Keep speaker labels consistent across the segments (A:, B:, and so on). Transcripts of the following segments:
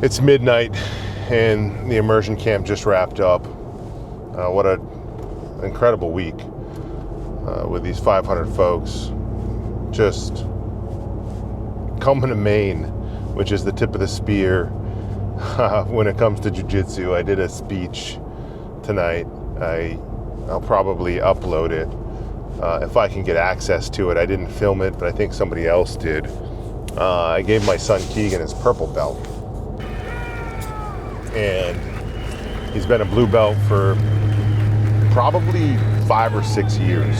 A: It's midnight and the immersion camp just wrapped up. What an incredible week with these 500 folks just coming to Maine, which is the tip of the spear when it comes to jiu-jitsu. I did a speech tonight. I'll probably upload it if I can get access to it. I didn't film it, but I think somebody else did. I gave my son Keegan his purple belt. And he's been a blue belt for probably 5 or 6 years.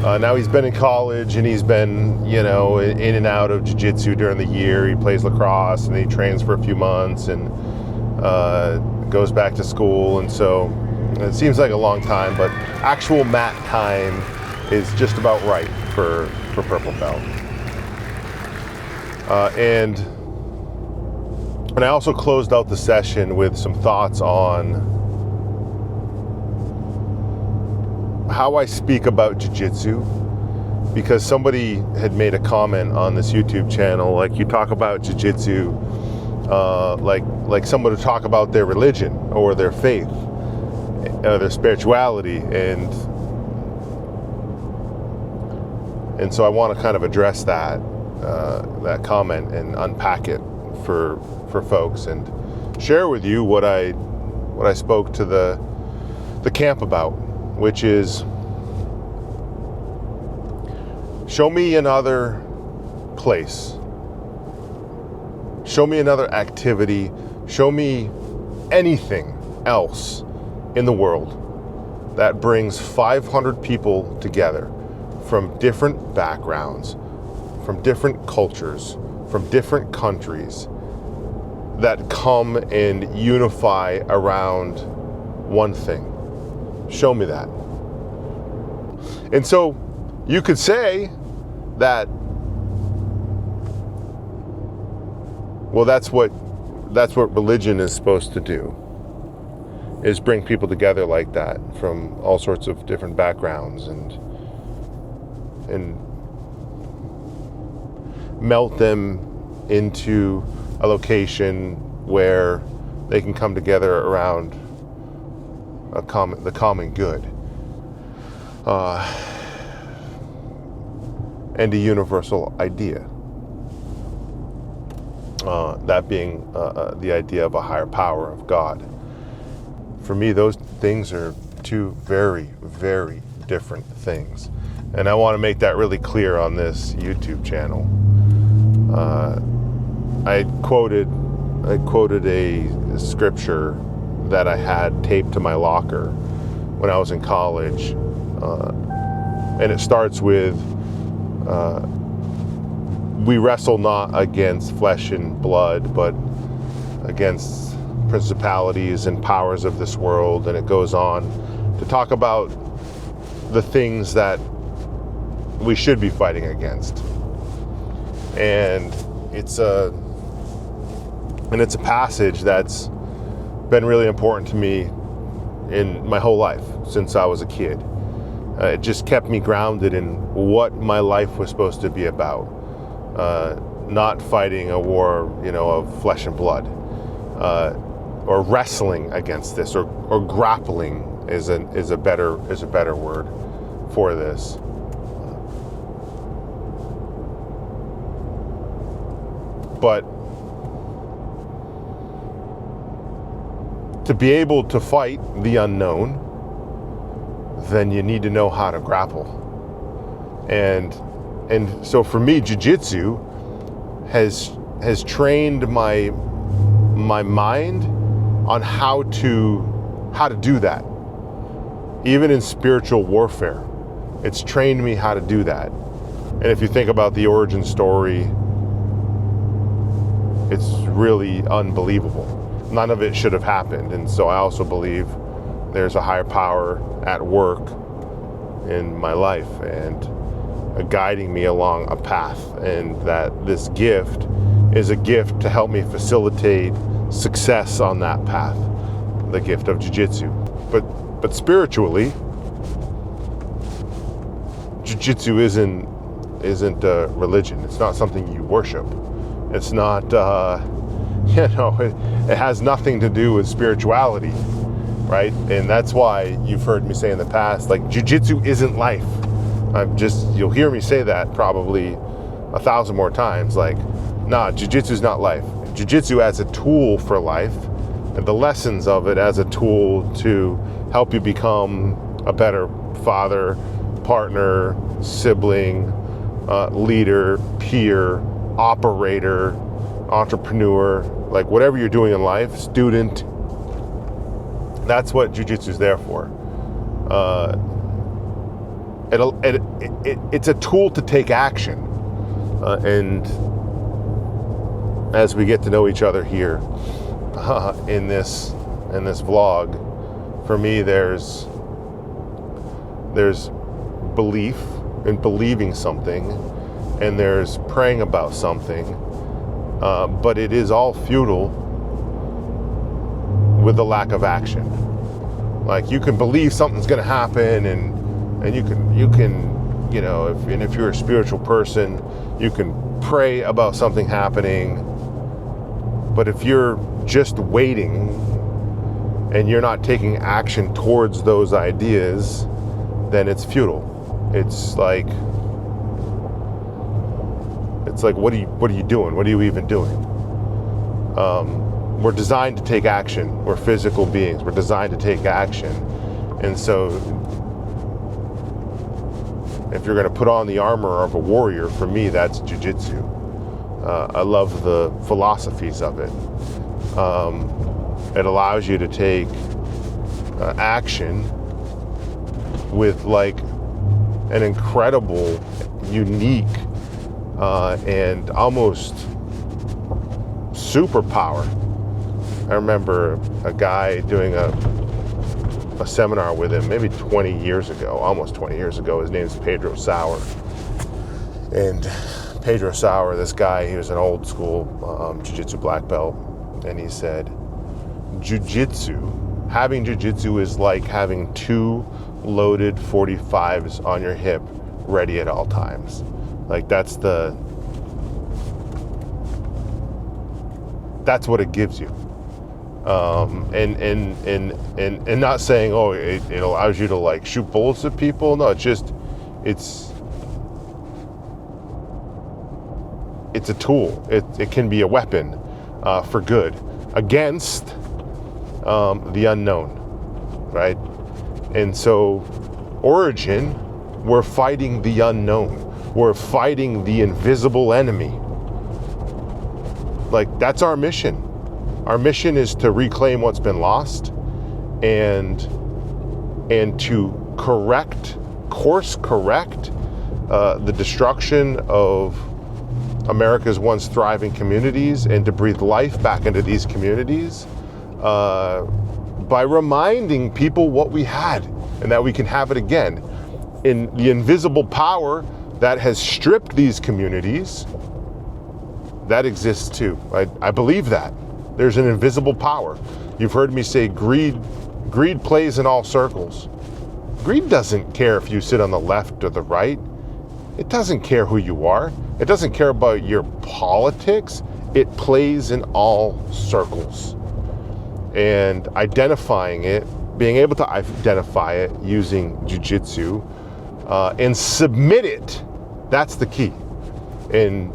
A: Now he's been in college and he's been, in and out of jiu-jitsu during the year. He plays lacrosse and he trains for a few months and goes back to school. And so it seems like a long time, but actual mat time is just about right for purple belt. And I also closed out the session with some thoughts on how I speak about jiu-jitsu, because somebody had made a comment on this YouTube channel, like you talk about jiu-jitsu like someone would talk about their religion or their faith, their spirituality, and so I want to kind of address that comment and unpack it for folks and share with you what I spoke to the camp about, which is show me another place, show me another activity, show me anything else in the world that brings 500 people together from different backgrounds, from different cultures, from different countries, that come and unify around one thing. Show me that. And so you could say that, well, that's what religion is supposed to do, is bring people together like that from all sorts of different backgrounds and melt them into a location where they can come together around the common good, and a universal idea. That being the idea of a higher power of God. For me, those things are two very, very different things, and I want to make that really clear on this YouTube channel. I quoted a scripture that I had taped to my locker when I was in college, and it starts with, we wrestle not against flesh and blood, but against principalities and powers of this world. And it goes on to talk about the things that we should be fighting against. And it's a passage that's been really important to me in my whole life since I was a kid. It just kept me grounded in what my life was supposed to be about. Not fighting a war, of flesh and blood, or wrestling against this, or grappling is a better word for this. But to be able to fight the unknown, then you need to know how to grapple. And so for me, jiu-jitsu has trained my mind on how to do that. Even in spiritual warfare, it's trained me how to do that. And if you think about the origin story, it's really unbelievable. None of it should have happened. And so I also believe there's a higher power at work in my life and guiding me along a path, and that this gift is a gift to help me facilitate success on that path, the gift of jiu-jitsu. But spiritually, jiu-jitsu isn't a religion. It's not something you worship. It's not it has nothing to do with spirituality, right? And that's why you've heard me say in the past, like, jiu-jitsu isn't life. You'll hear me say that probably 1,000 more times. Like, nah, jiu-jitsu is not life. Jiu-jitsu as a tool for life, and the lessons of it as a tool to help you become a better father, partner, sibling, leader, peer, operator, entrepreneur, like whatever you're doing in life, student. That's what jiu-jitsu is there for. It's a tool to take action. And as we get to know each other here in this vlog, for me, there's belief in believing something, and there's praying about something, but it is all futile with the lack of action. Like, you can believe something's going to happen, and you can if you're a spiritual person, you can pray about something happening, but if you're just waiting and you're not taking action towards those ideas, then it's futile. It's like, what are you doing? What are you even doing? We're designed to take action. We're physical beings. We're designed to take action. And so if you're going to put on the armor of a warrior, for me, that's jiu-jitsu. I love the philosophies of it. It allows you to take action with like an incredible, unique, and almost superpower. I remember a guy doing a seminar with him maybe 20 years ago, almost 20 years ago. His name's Pedro Sauer. And Pedro Sauer, this guy, he was an old school jiu-jitsu black belt. And he said, having jiu-jitsu is like having 2 loaded 45s on your hip, ready at all times. Like, that's what it gives you. And not saying, oh, it allows you to like shoot bullets at people. No, it's a tool. It can be a weapon for good against the unknown, right? And so, Origin, we're fighting the unknown. We're fighting the invisible enemy. Like, that's our mission. Our mission is to reclaim what's been lost and to course correct the destruction of America's once thriving communities, and to breathe life back into these communities by reminding people what we had and that we can have it again. In the invisible power that has stripped these communities, that exists too. I believe that. There's an invisible power. You've heard me say greed plays in all circles. Greed doesn't care if you sit on the left or the right. It doesn't care who you are. It doesn't care about your politics. It plays in all circles. And identifying it, being able to identify it using jiu-jitsu, and submit it, that's the key. And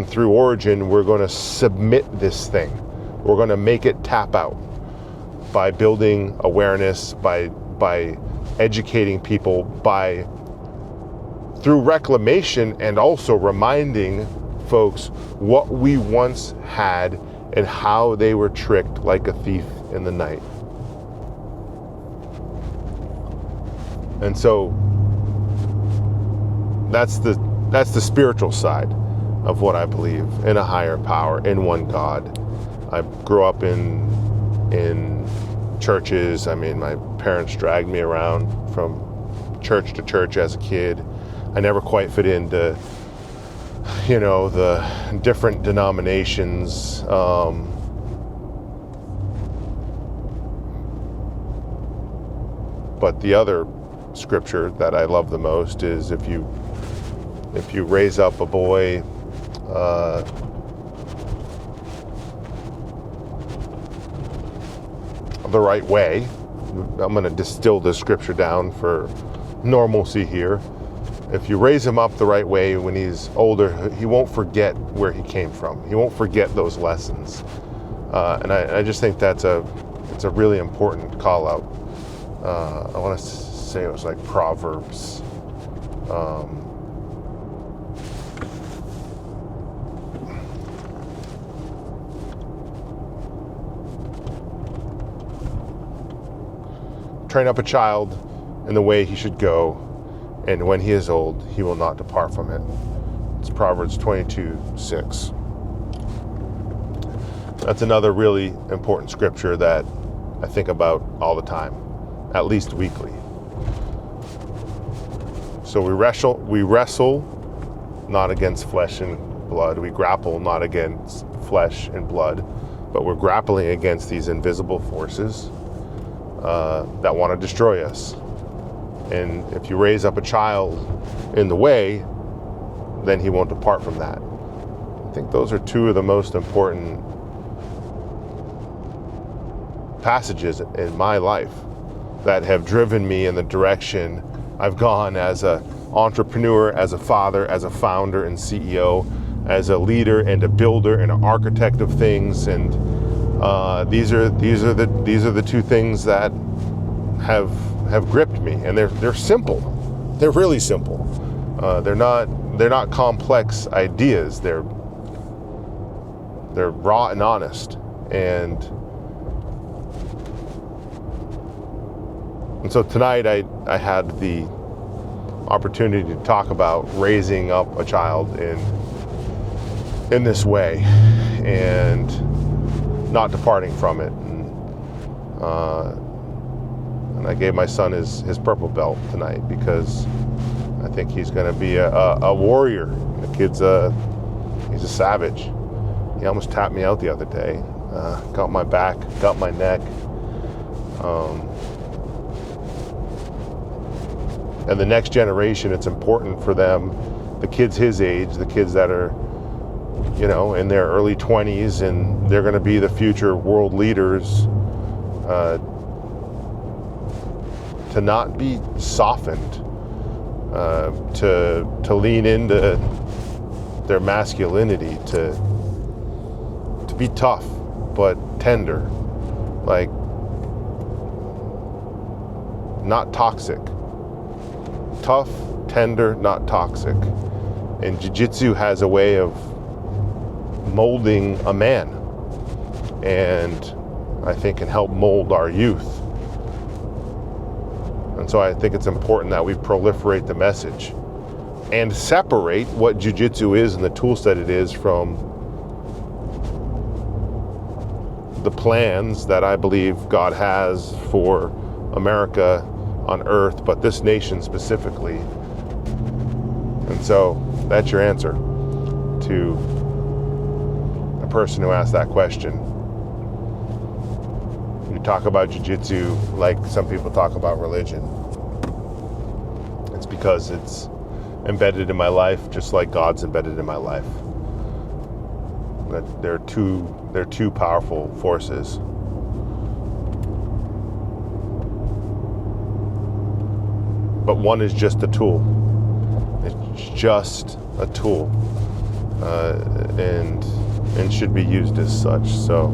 A: through Origin, we're going to submit this thing. We're going to make it tap out by building awareness, by educating people, through reclamation, and also reminding folks what we once had and how they were tricked like a thief in the night. And so that's the spiritual side of what I believe, in a higher power, in one God. I grew up in churches. I mean, my parents dragged me around from church to church as a kid. I never quite fit into, the different denominations. But the other scripture that I love the most is if you the right way. I'm going to distill this scripture down for normalcy here. If you raise him up the right way when he's older, he won't forget where he came from. He won't forget those lessons. And I just think it's a really important call out. I want to say it was like Proverbs. Train up a child in the way he should go, and when he is old, he will not depart from it. It's Proverbs 22:6. That's another really important scripture that I think about all the time, at least weekly. So we wrestle not against flesh and blood. We grapple not against flesh and blood, but we're grappling against these invisible forces that want to destroy us. And if you raise up a child in the way, then he won't depart from that. I think those are two of the most important passages in my life that have driven me in the direction I've gone as an entrepreneur, as a father, as a founder and CEO, as a leader and a builder and an architect of things. And these are the two things that have gripped me, and they're simple. They're really simple. They're not complex ideas. They're raw and honest. And so tonight I had the opportunity to talk about raising up a child in this way and not departing from it. And I gave my son his purple belt tonight because I think he's going to be a warrior. The kid's he's a savage. He almost tapped me out the other day. Got my back, got my neck. And the next generation, it's important for them, the kids his age, the kids that are, in their early 20s, and they're going to be the future world leaders, to not be softened, to lean into their masculinity, to be tough but tender, like not toxic. Tough, tender, not toxic. And Jiu-Jitsu has a way of molding a man, and I think can help mold our youth. And so I think it's important that we proliferate the message and separate what Jiu-Jitsu is and the tool set it is from the plans that I believe God has for America on earth, but this nation specifically. And so that's your answer to a person who asked that question. You talk about Jiu-Jitsu like some people talk about religion. It's because it's embedded in my life, just like God's embedded in my life. That they're two powerful forces. But one is just a tool. It's just a tool, and should be used as such. So,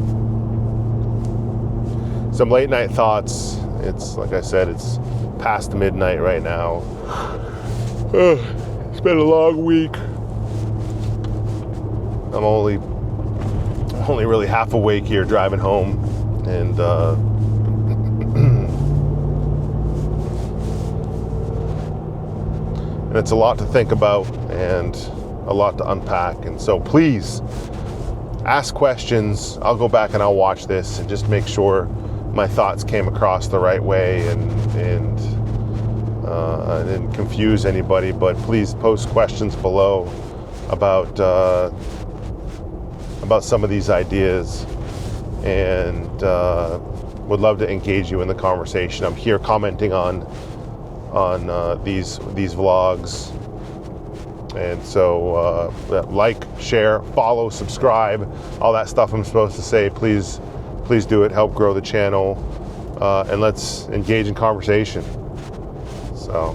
A: some late night thoughts. It's like I said, it's past midnight right now. It's been a long week. I'm only really half awake here driving home, and and it's a lot to think about and a lot to unpack. And so please ask questions. I'll go back and I'll watch this and just make sure my thoughts came across the right way and didn't confuse anybody. But please post questions below about some of these ideas, and would love to engage you in the conversation. I'm here commenting on these vlogs, and so like, share, follow, subscribe, all that stuff I'm supposed to say. Please do it. Help grow the channel. and let's engage in conversation. So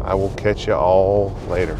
A: I will catch you all later.